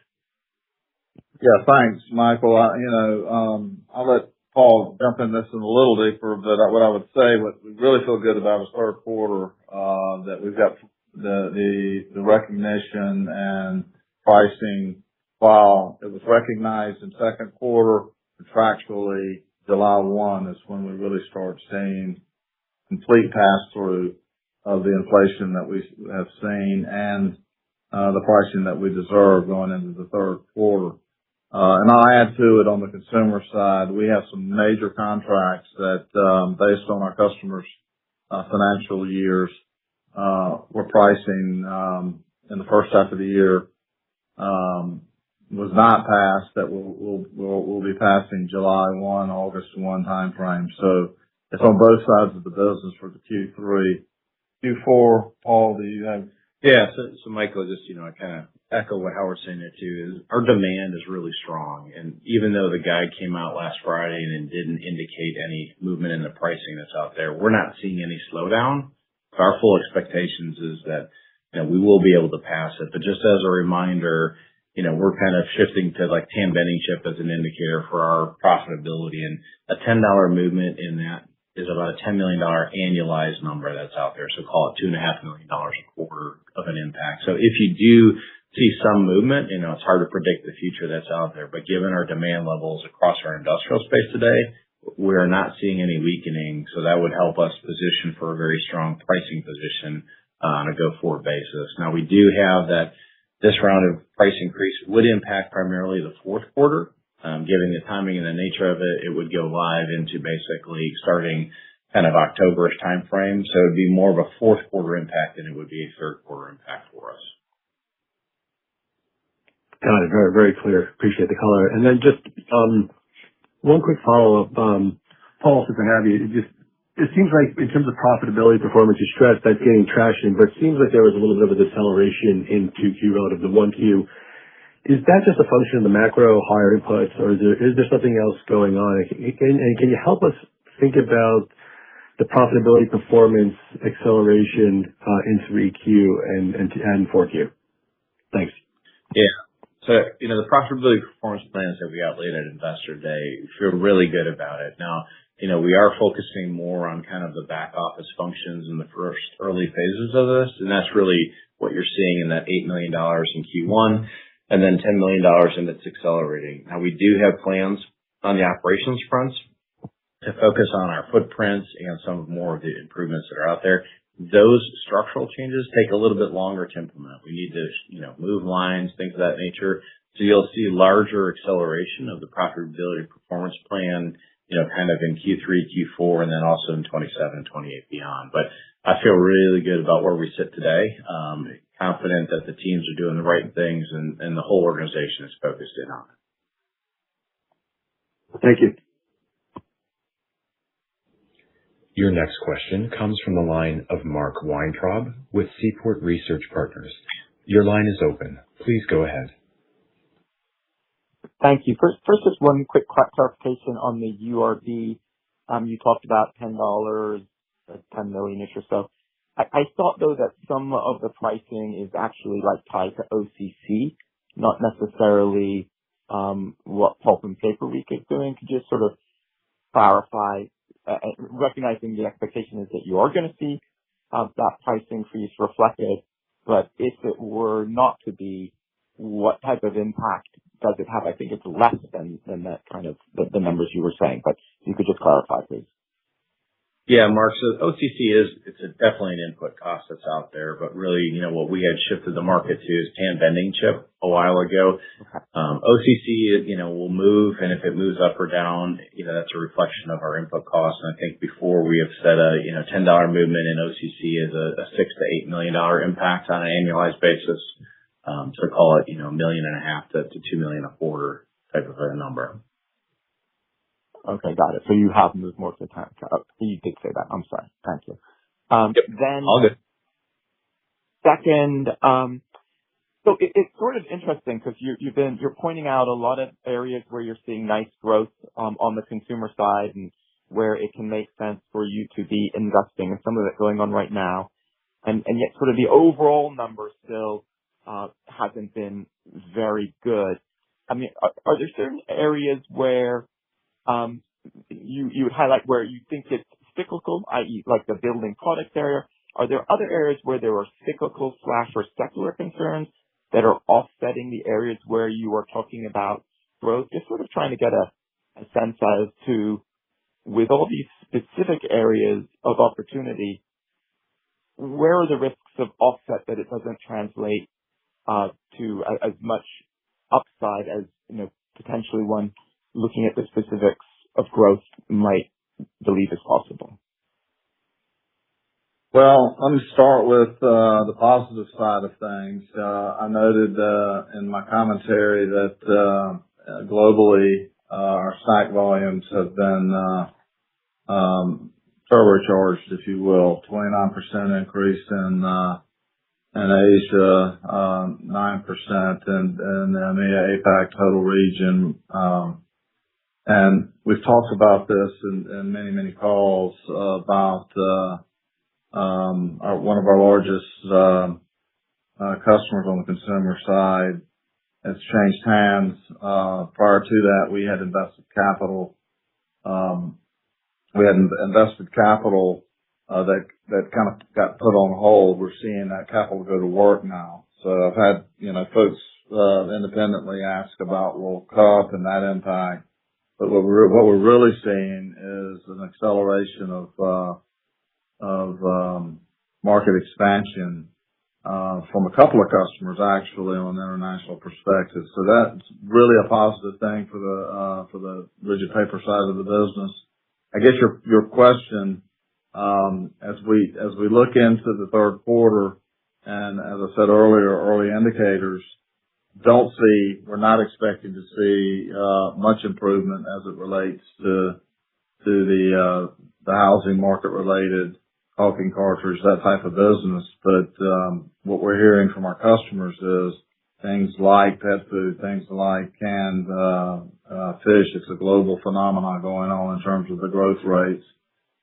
Yeah, thanks, Michael. I'll let Paul jump in this in a little deeper, but what I would say, what we really feel good about is third quarter, that we've got the recognition and pricing. While it was recognized in second quarter, contractually, July 1 is when we really start seeing complete pass-through of the inflation that we have seen and the pricing that we deserve going into the third quarter. And I'll add to it on the consumer side, we have some major contracts that, based on our customers' financial years, we're pricing in the first half of the year was not passed, that we'll be passing July 1, August 1 timeframe. So it's on both sides of the business for the Q3. Q4, Paul, do you have? Yeah, so Michael, just, I kind of echo what Howard's saying there too, is our demand is really strong. And even though the guide came out last Friday and didn't indicate any movement in the pricing that's out there, we're not seeing any slowdown. Our full expectations is that, we will be able to pass it. But just as a reminder, we're kind of shifting to like tan bending chip as an indicator for our profitability, and a $10 movement in that is about a $10 million annualized number that's out there. So call it $2.5 million a quarter of an impact. So if you do see some movement, it's hard to predict the future that's out there. But given our demand levels across our industrial space today, we are not seeing any weakening. So that would help us position for a very strong pricing position on a go-forward basis. Now, we do have that this round of price increase would impact primarily the fourth quarter. Given the timing and the nature of it, it would go live into basically starting kind of October-ish time frame. So it would be more of a fourth quarter impact than it would be a third quarter impact for us. Got it. Very, very clear. Appreciate the color. And then just one quick follow-up. Paul, since I have you, it seems like in terms of profitability performance, you stressed that's getting traction, but it seems like there was a little bit of a deceleration in 2Q relative to 1Q. Is that just a function of the macro higher inputs, or is there something else going on? And can you help us think about the profitability performance acceleration in 3Q and 4Q? Thanks. Yeah. So, the profitability performance plans that we outlaid at Investor Day, we feel really good about it. Now, we are focusing more on kind of the back office functions in the first early phases of this, and that's really what you're seeing in that $8 million in Q1 and then $10 million in it's accelerating. Now, we do have plans on the operations fronts to focus on our footprints and some more of the improvements that are out there. Those structural changes take a little bit longer to implement. We need to, move lines, things of that nature. So you'll see larger acceleration of the profitability performance plan, kind of in Q3, Q4, and then also in 27 and 28 beyond. But I feel really good about where we sit today. Confident that the teams are doing the right things and the whole organization is focused in on it. Thank you. Your next question comes from the line of Mark Weintraub with Seaport Research Partners. Your line is open. Please go ahead. Thank you. First, just one quick clarification on the URB. You talked about $10, $10 million-ish or so. I thought, though, that some of the pricing is actually like tied to OCC, not necessarily what Pulp and Paper Week is doing. Could you just sort of clarify, recognizing the expectation is that you are going to see that price increase reflected, but if it were not to be, what type of impact does it have? I think it's less than that kind of the numbers you were saying, but you could just clarify, please. Yeah, Mark, so OCC it's definitely an input cost that's out there, but really, what we had shifted the market to is tan bending chip a while ago. Okay. OCC, will move, and if it moves up or down, that's a reflection of our input costs. And I think before we have said $10 movement in OCC is a $6 to $8 million impact on an annualized basis. So call it, $1.5 million to $2 million a quarter type of a number. Okay, got it. So you have moved more to the time. You did say that. I'm sorry. Thank you. Yep. Then All good. Second, so it's sort of interesting because you're pointing out a lot of areas where you're seeing nice growth on the consumer side and where it can make sense for you to be investing, and some of it going on right now, and yet sort of the overall number still hasn't been very good. I mean, are there certain areas where you would highlight where you think it's cyclical, i.e. like the building products area? Are there other areas where there are cyclical / or secular concerns that are offsetting the areas where you are talking about growth? Just sort of trying to get a sense as to, with all these specific areas of opportunity, where are the risks of offset that it doesn't translate to as much upside as, potentially one looking at the specifics of growth might believe is possible? Well, let me start with the positive side of things. I noted in my commentary that globally our stack volumes have been turbocharged, if you will, 29% increase in Asia, 9%, and the EMEA APAC total region. And we've talked about this in many calls about one of our largest customers on the consumer side has changed hands. Prior to that, we had invested capital. That kind of got put on hold. We're seeing that capital go to work now. So I've had, folks independently ask about World Cup and that impact. But what we're really seeing is an acceleration of market expansion from a couple of customers actually on an international perspective. So that's really a positive thing for the rigid paper side of the business. I guess your question, as we look into the third quarter, and as I said earlier, early indicators, we're not expecting to see much improvement as it relates to the housing market related caulking cartridge, that type of business. But what we're hearing from our customers is things like pet food, things like canned fish. It's a global phenomenon going on in terms of the growth rates.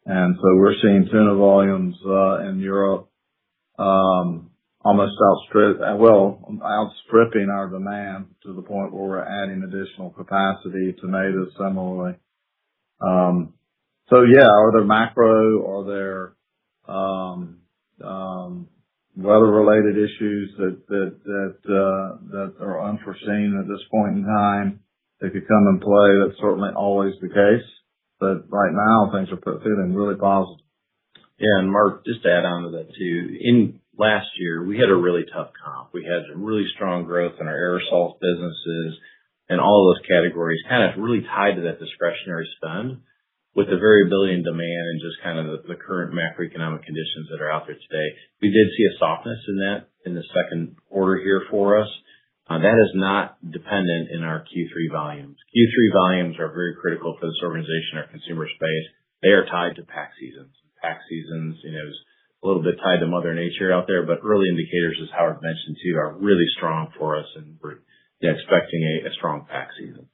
And so we're seeing tuna volumes in Europe almost outstripping our demand to the point where we're adding additional capacity. Tomatoes similarly. So yeah, are there macro, are there weather related issues that are unforeseen at this point in time that could come in play? That's certainly always the case. But right now things are feeling really positive. Yeah, and Mark, just to add on to that too, in last year we had a really tough comp. We had really strong growth in our aerosols businesses, and all of those categories kind of really tied to that discretionary spend. With the variability in demand and just kind of the current macroeconomic conditions that are out there today, we did see a softness in that in the second quarter here for us. That is not dependent in our Q3 volumes. Q3 volumes are very critical for this organization, our consumer space. They are tied to pack seasons. Pack seasons, is a little bit tied to Mother Nature out there, but early indicators, as Howard mentioned too, are really strong for us, and we're expecting a strong pack season.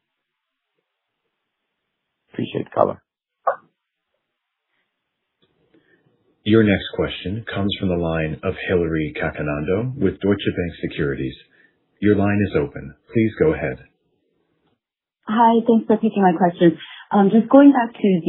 Appreciate the color. Your next question comes from the line of Hillary Cacanando with Deutsche Bank Securities. Your line is open. Please go ahead. Hi, thanks for taking my question. Just going back to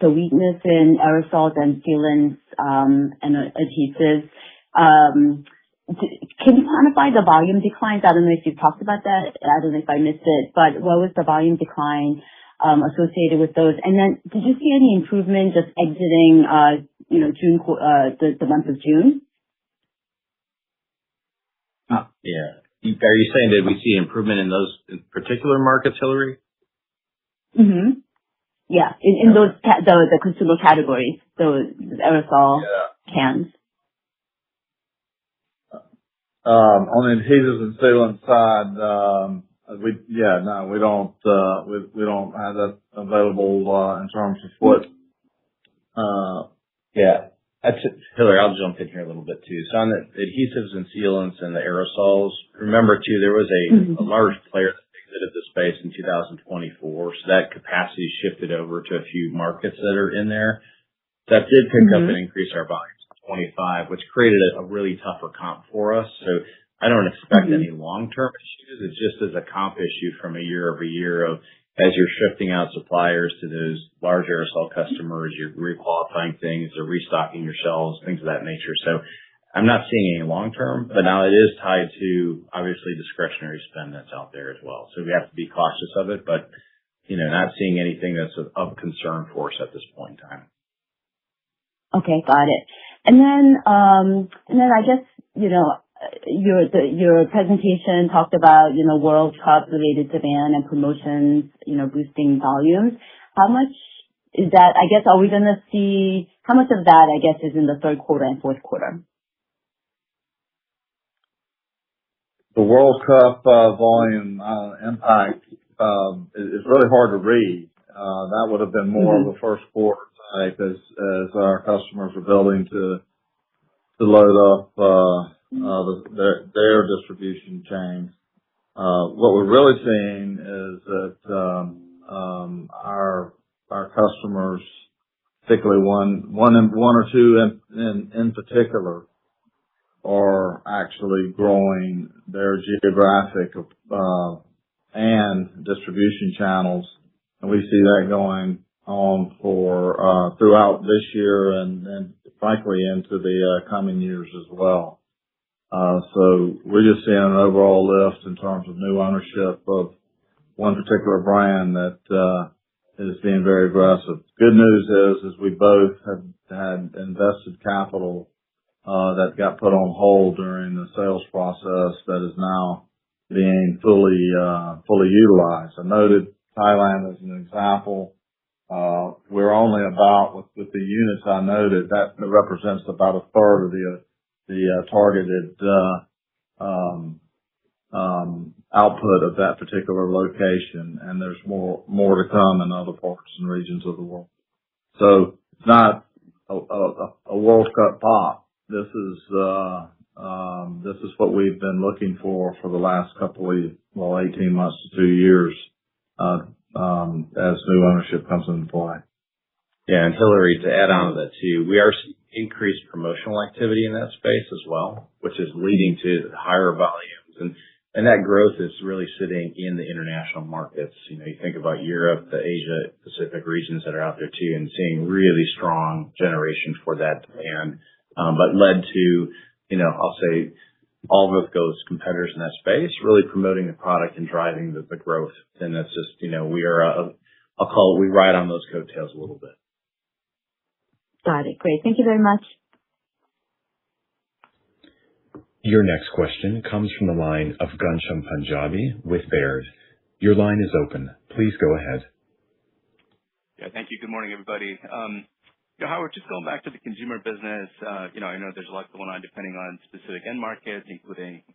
the weakness in aerosols and sealants and adhesives, can you quantify the volume declines? I don't know if you've talked about that. I don't know if I missed it, but what was the volume decline associated with those? And then did you see any improvement just exiting June, the month of June? Yeah. Are you saying did we see improvement in those particular markets, Hillary? Mm-hmm. Yeah, in those the consumer categories, those aerosol cans. On the adhesives and sealant side, we don't have that available in terms of what. Hillary, I'll jump in here a little bit too. So on the adhesives and sealants and the aerosols, remember too, there was a large player that exited the space in 2024. So that capacity shifted over to a few markets that are in there. That did pick up and increase our volumes in 25, which created a really tougher comp for us. So I don't expect any long-term issues. It's just as a comp issue from a year over year of as you're shifting out suppliers to those large aerosol customers, you're requalifying things, or restocking your shelves, things of that nature. So I'm not seeing any long-term, but now it is tied to obviously discretionary spend that's out there as well. So we have to be cautious of it, but not seeing anything that's of concern for us at this point in time. Okay, got it. And then I guess, your presentation talked about, World Cup related demand and promotions, boosting volumes. How much is that? I guess, are we going to see, how much of that, I guess, is in the third quarter and fourth quarter? The World Cup volume impact is really hard to read. That would have been more of a first quarter type as our customers are building to load up their distribution chains. What we're really seeing is that our customers, particularly one or two in particular, are actually growing their geographic and distribution channels, and we see that going on for throughout this year and frankly into the coming years as well. So we're just seeing an overall lift in terms of new ownership of one particular brand that is being very aggressive. Good news is we both have had invested capital that got put on hold during the sales process that is now being fully utilized. I noted Thailand as an example. We're only about, with the units I noted, that represents about a third of the targeted output of that particular location, and there's more to come in other parts and regions of the world. So it's not a World Cup pop. This is what we've been looking for the last 18 months to 2 years, as new ownership comes into play. Yeah, and Hillary, to add on to that too, we are seeing increased promotional activity in that space as well, which is leading to higher volumes. And that growth is really sitting in the international markets. You know, you think about Europe, the Asia Pacific regions that are out there too, and seeing really strong generation for that demand. But led to, I'll say all of those competitors in that space really promoting the product and driving the growth. And that's just, we are, I'll call it, we ride on those coattails a little bit. Got it. Great. Thank you very much. Your next question comes from the line of Ghansham Panjabi with Baird. Your line is open. Please go ahead. Yeah, thank you. Good morning, everybody. Howard, just going back to the consumer business, I know there's a lot going on depending on specific end markets, including,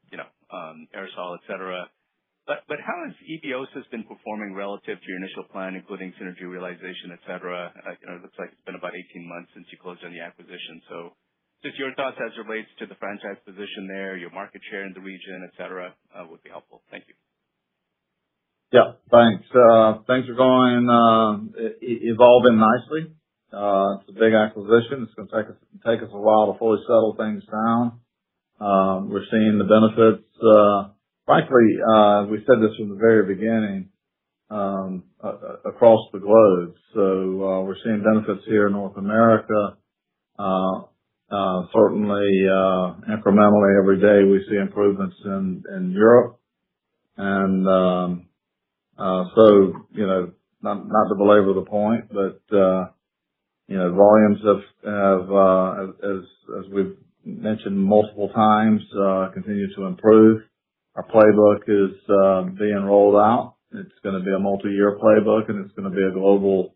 aerosol, et cetera. But how has Ebiosis been performing relative to your initial plan, including synergy realization, et cetera? It looks like it's been about 18 months since you closed on the acquisition. So just your thoughts as it relates to the franchise position there, your market share in the region, et cetera, would be helpful. Thank you. Yeah, thanks. Things are going, evolving nicely. It's a big acquisition. It's going to take us a while to fully settle things down. We're seeing the benefits, frankly, we said this from the very beginning, across the globe. So, we're seeing benefits here in North America. Certainly, incrementally every day we see improvements in Europe. And, so, not to belabor the point, but, volumes have, as we've mentioned multiple times, continue to improve. Our playbook is being rolled out. It's going to be a multi-year playbook, and it's going to be a global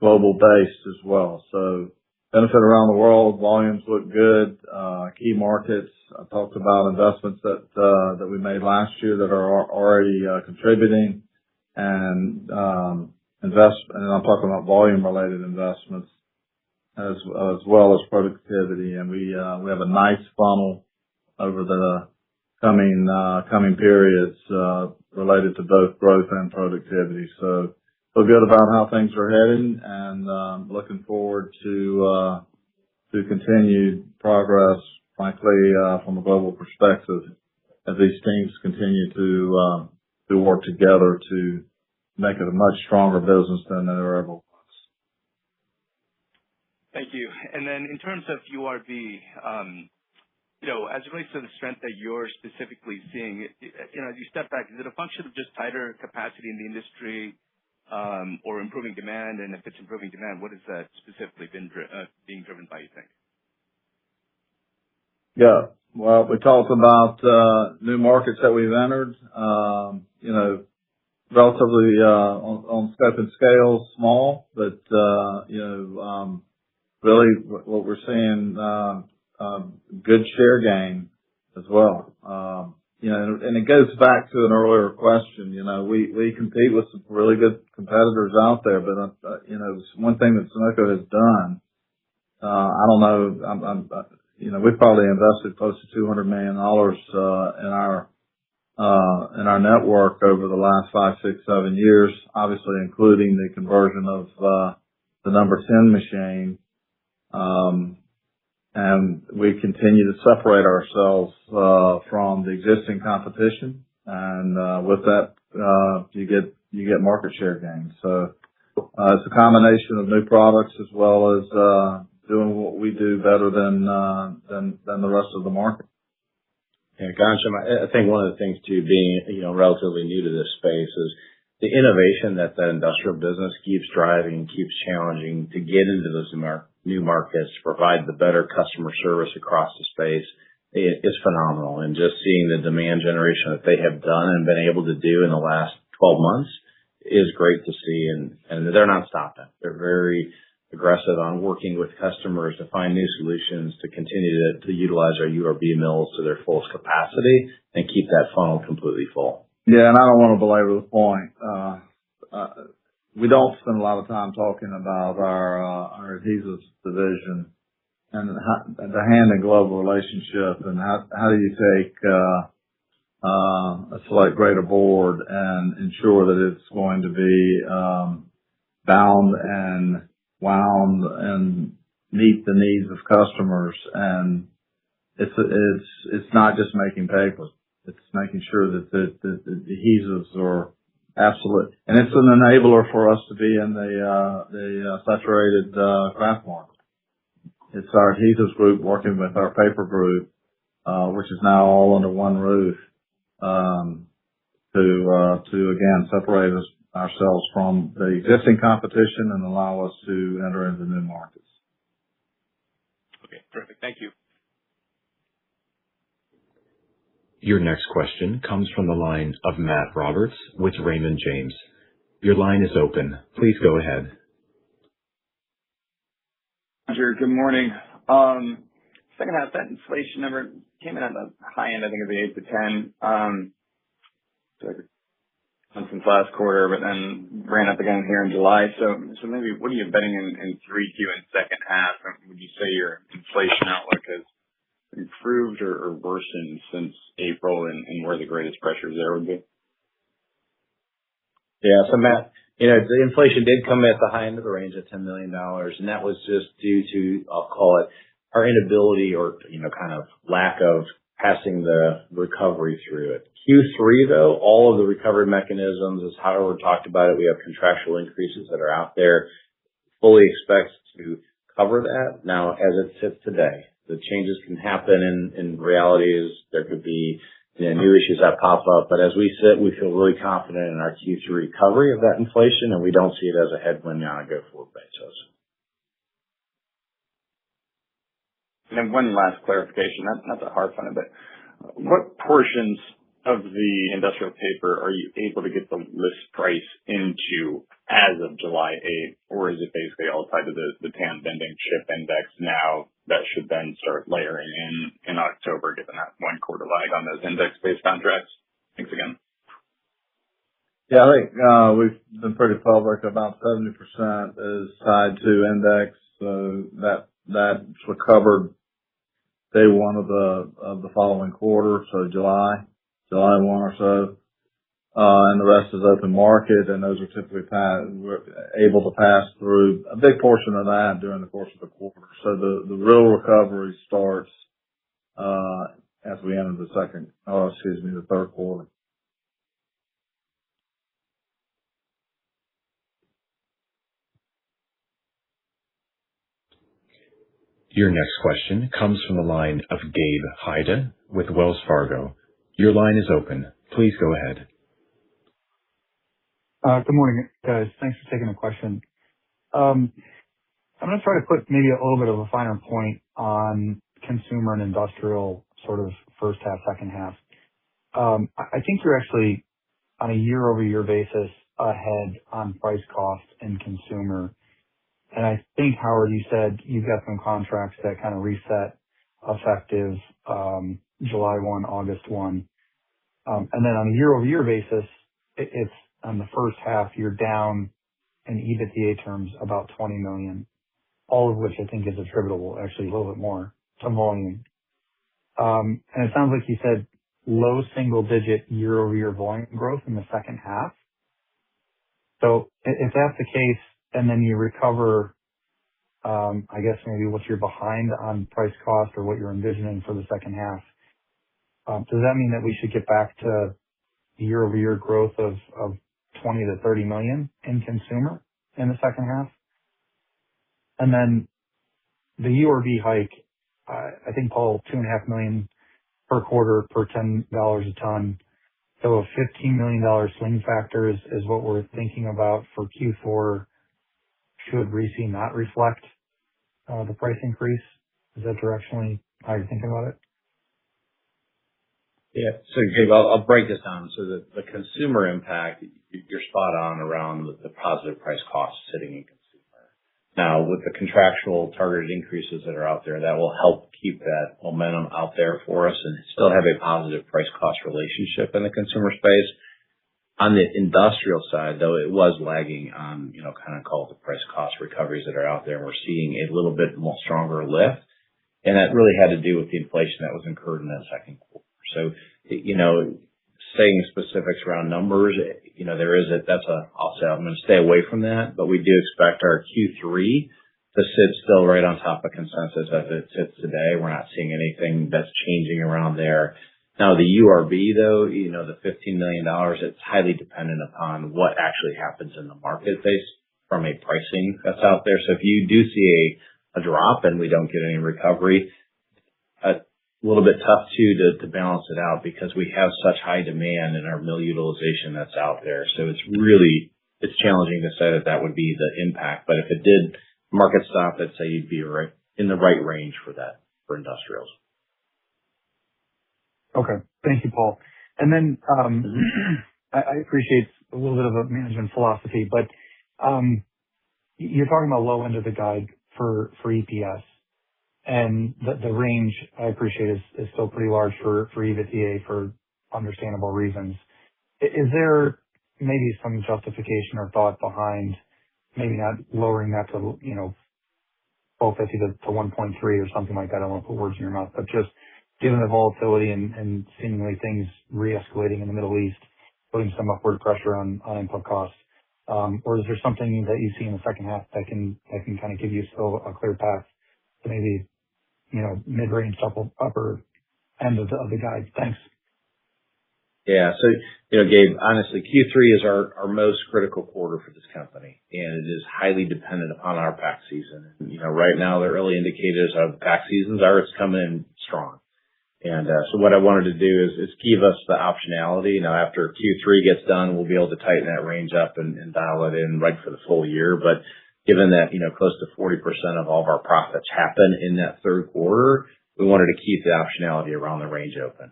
base as well. So benefit around the world, volumes look good. Key markets, I talked about investments that we made last year that are already contributing, and and I'm talking about volume-related investments as well as productivity. And we have a nice funnel over the coming periods related to both growth and productivity. So feel good about how things are heading, and looking forward to continued progress, frankly, from a global perspective, as these teams continue to work together to make it a much stronger business than it ever was. Thank you. And then in terms of URB, as it relates to the strength that you're specifically seeing, as you step back, is it a function of just tighter capacity in the industry, or improving demand? And if it's improving demand, what has that specifically been being driven by, you think? Yeah. Well, we talked about new markets that we've entered. Relatively on scope and scale, small, but really what we're seeing, good share gain as well. And it goes back to an earlier question. We compete with some really good competitors out there, but one thing that Sonoco has done I don't know. We've probably invested close to $200 million in our network over the last 5, 6, 7 years, obviously including the conversion of the number 10 machine. And we continue to separate ourselves from the existing competition, and with that, you get market share gains. So it's a combination of new products as well as doing what we do better than the rest of the market. Yeah, Ghansham, I think one of the things too, being relatively new to this space, is the innovation that the industrial business keeps driving, keeps challenging to get into those new markets, to provide the better customer service across the space is phenomenal. And just seeing the demand generation that they have done and been able to do in the last 12 months is great to see. And they're not stopping. They're very aggressive on working with customers to find new solutions to continue to utilize our URB mills to their fullest capacity and keep that funnel completely full. Yeah, and I don't want to belabor the point. We don't spend a lot of time talking about our adhesives division and the hand and glove relationship, and how do you take a select grade of board and ensure that it's going to be bound and wound and meet the needs of customers. And it's not just making paper. It's making sure that the adhesives are absolute. And it's an enabler for us to be in the saturated kraft market. It's our adhesives group working with our paper group, which is now all under one roof, to again separate ourselves from the existing competition and allow us to enter into new markets. Okay, perfect. Thank you. Your next question comes from the line of Matt Roberts with Raymond James. Your line is open. Please go ahead. Roger, good morning. Second half, that inflation number came in at the high end, I think, of the 8 to 10. Since last quarter, but then ran up again here in July. So maybe what are you betting in 3Q and second half? Would you say your inflation outlook has improved or worsened since April, and where the greatest pressures there would be? Yeah, so Matt, the inflation did come in at the high end of the range at $10 million, and that was just due to, I'll call it, our inability or, kind of lack of passing the recovery through it. Q3, though, all of the recovery mechanisms, as Howard talked about it, we have contractual increases that are out there, fully expect to cover that. Now, as it sits today, the changes can happen in reality is there could be new issues that pop up. But as we sit, we feel really confident in our Q3 recovery of that inflation, and we don't see it as a headwind on a go-forward basis. And then one last clarification, not to harp on it, but what portions of the industrial paper are you able to get the list price into as of July 8th, or is it basically all tied to the tan bending chip index now that should then start layering in October, given that 1 quarter lag on those index-based contracts? Thanks again. Yeah, I think we've been pretty public. About 70% is tied to index, so that's recovered day one of the following quarter, so July 1 or so. And the rest is open market, and those are typically we're able to pass through a big portion of that during the course of the quarter. So the real recovery starts as we enter the third quarter. Your next question comes from the line of Gabe Hajde with Wells Fargo. Your line is open. Please go ahead. Good morning, guys. Thanks for taking the question. I'm going to try to put maybe a little bit of a finer point on consumer and industrial sort of first half, second half. I think you're actually on a year-over-year basis ahead on price cost and consumer. And I think, Howard, you said you've got some contracts that kind of reset effective July 1, August 1. And then on a year-over-year basis, it's on the first half, you're down in EBITDA terms about $20 million. all of which I think is attributable, actually a little bit more, some volume. And it sounds like you said low single-digit year-over-year volume growth in the second half. So if that's the case, and then you recover, I guess maybe what you're behind on price cost or what you're envisioning for the second half, does that mean that we should get back to year-over-year growth of 20 to 30 million in consumer in the second half? And then the URB hike, I think, Paul, $2.5 million per quarter per $10 a ton. So a $15 million swing factor is what we're thinking about for Q4. Should RISI not reflect the price increase? Is that directionally how you're thinking about it? Yeah. So, Gabe, I'll break this down. So the consumer impact, you're spot on around the positive price cost sitting in consumer. Now, with the contractual targeted increases that are out there, that will help keep that momentum out there for us and still have a positive price cost relationship in the consumer space. On the industrial side, though, it was lagging on, kind of call it the price cost recoveries that are out there. We're seeing a little bit more stronger lift. And that really had to do with the inflation that was incurred in that second quarter. So, saying specifics around numbers, I'll say I'm going to stay away from that, but we do expect our Q3 to sit still right on top of consensus as it sits today. We're not seeing anything that's changing around there. Now, the URB, though, the $15 million, it's highly dependent upon what actually happens in the marketplace from a pricing that's out there. So if you do see a drop and we don't get any recovery, a little bit tough to balance it out because we have such high demand in our mill utilization that's out there. So it's challenging to say that would be the impact. But if it did market stop, I'd say you'd be right in the right range for that, for industrials. Okay. Thank you, Paul. And then I appreciate a little bit of a management philosophy, but you're talking about low end of the guide for EPS. And the range, I appreciate, is still pretty large for EBITDA for understandable reasons. Is there maybe some justification or thought behind maybe not lowering that to, 1250 to 1.3 or something like that? I don't want to put words in your mouth, but just given the volatility and seemingly things re-escalating in the Middle East, putting some upward pressure on input costs, or is there something that you see in the second half that can kind of give you still a clear path to maybe mid-range upper end of the guide? Thanks. Yeah. So, Gabe, honestly, Q3 is our most critical quarter for this company, and it is highly dependent upon our pack season. And, right now, the early indicators of pack seasons are it's coming in strong. And so what I wanted to do is give us the optionality. After Q3 gets done, we'll be able to tighten that range up and dial it in right for the full year. But given that, close to 40% of all of our profits happen in that third quarter, we wanted to keep the optionality around the range open.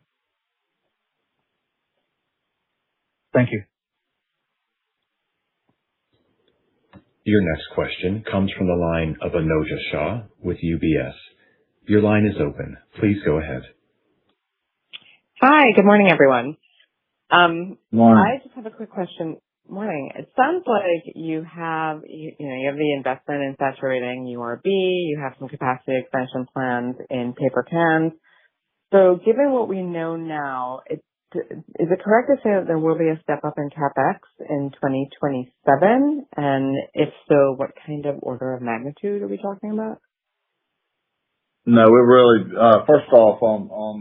Thank you. Your next question comes from the line of Anoja Shah with UBS. Your line is open. Please go ahead. Hi, good morning, everyone. Morning. I just have a quick question. Morning. It sounds like you have the investment in saturating URB, you have some capacity expansion plans in paper cans. So given what we know now, is it correct to say that there will be a step up in CapEx in 2027? And if so, what kind of order of magnitude are we talking about? No, we're really, first off, on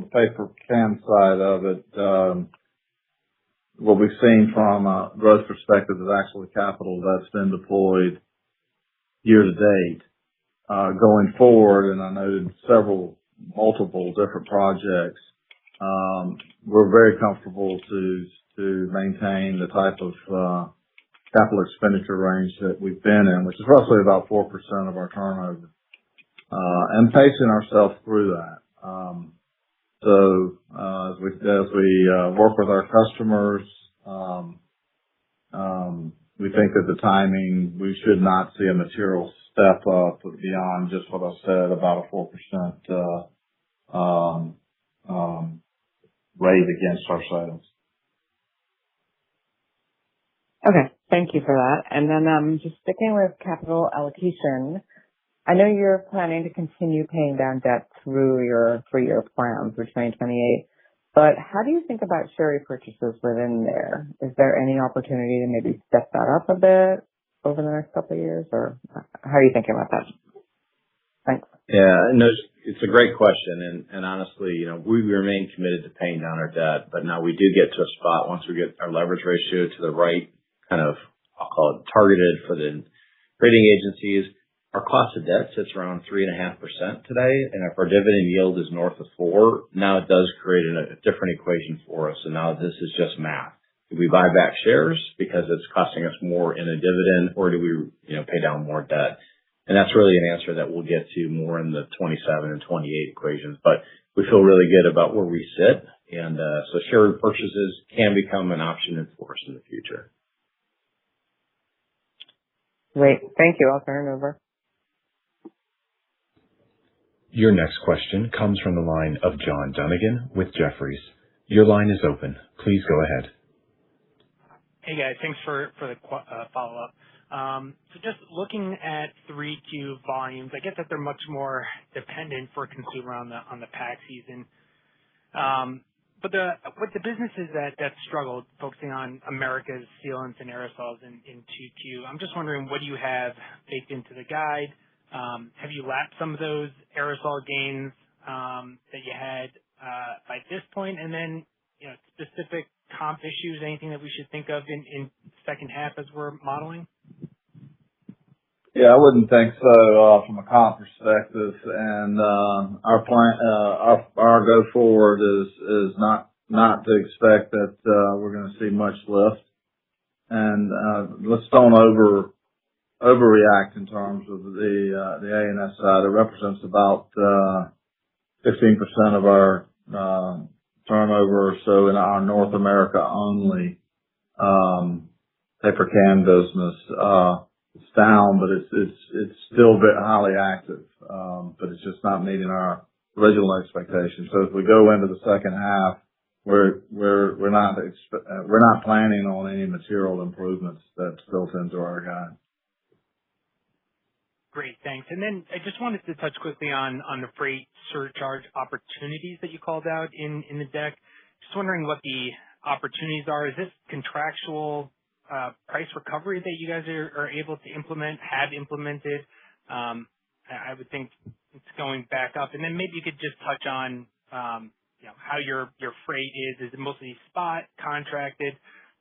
the paper can side of it, what we've seen from a growth perspective is actually capital that's been deployed year to date. Going forward, and I noted multiple different projects, we're very comfortable to maintain the type of capital expenditure range that we've been in, which is roughly about 4% of our turnover, and pacing ourselves through that. So as we work with our customers, we think that the timing, we should not see a material step up beyond just what I said, about a 4% rate against our sales. Okay. Thank you for that. And then just sticking with capital allocation, I know you're planning to continue paying down debt through your 3-year plan through 2028, but how do you think about share repurchases within there? Is there any opportunity to maybe step that up a bit over the next couple of years, or how are you thinking about that? Thanks. Yeah, no, it's a great question. And honestly, we remain committed to paying down our debt, but now we do get to a spot once we get our leverage ratio to the right kind of, I'll call it targeted for the rating agencies. Our cost of debt sits around 3.5% today, and if our dividend yield is north of 4%, now it does create a different equation for us. And now this is just math. Do we buy back shares because it's costing us more in a dividend, or do we, pay down more debt? And that's really an answer that we'll get to more in the 27 and 28 equations. But we feel really good about where we sit, and so share purchases can become an option for us in the future. Great. Thank you. I'll turn it over. Your next question comes from the line of John Dunnigan with Jefferies. Your line is open. Please go ahead. Hey, guys. Thanks for the follow-up. So just looking at 3Q volumes, I get that they're much more dependent for consumer on the pack season. But with the businesses that struggled, focusing on America's sealants and aerosols in 2Q, I'm just wondering, what do you have baked into the guide? Have you lapped some of those aerosol gains that you had by this point? And then, specific comp issues, anything that we should think of in second half as we're modeling? Yeah, I wouldn't think so from a comp perspective. And our plan, our go forward is not to expect that we're going to see much lift. And let's don't overreact in terms of the A&S side. It represents about 15% of our turnover or so in our North America only paper can business. It's down, but it's still very highly active, but it's just not meeting our original expectations. So as we go into the second half, we're not planning on any material improvements that's built into our guide. Great, thanks. And then I just wanted to touch quickly on the freight surcharge opportunities that you called out in the deck. Just wondering what the opportunities are. Is this contractual price recovery that you guys are able to have implemented? I would think it's going back up. And then maybe you could just touch on how your freight is. Is it mostly spot, contracted?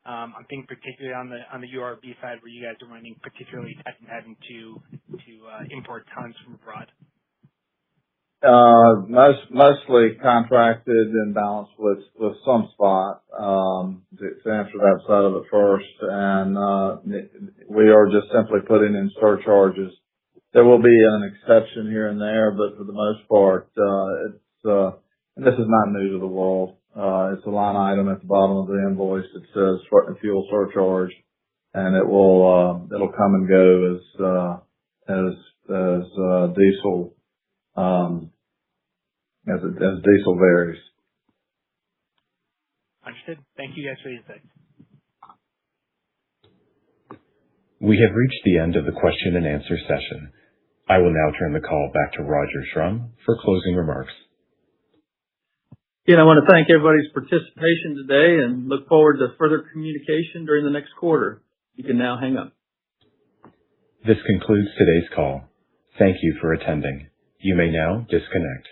I'm thinking particularly on the URB side, where you guys are running particularly tight and having to import tons from abroad. Mostly contracted and balanced with some spot. To answer that side of it first, and we are just simply putting in surcharges. There will be an exception here and there, but for the most part, and this is not new to the world. It's a line item at the bottom of the invoice that says fuel surcharge, and it'll come and go as diesel as diesel varies. Understood. Thank you guys for the insight. We have reached the end of the question and answer session. I will now turn the call back to Roger Schrum for closing remarks. Again, I want to thank everybody's participation today and look forward to further communication during the next quarter. You can now hang up. This concludes today's call. Thank you for attending. You may now disconnect.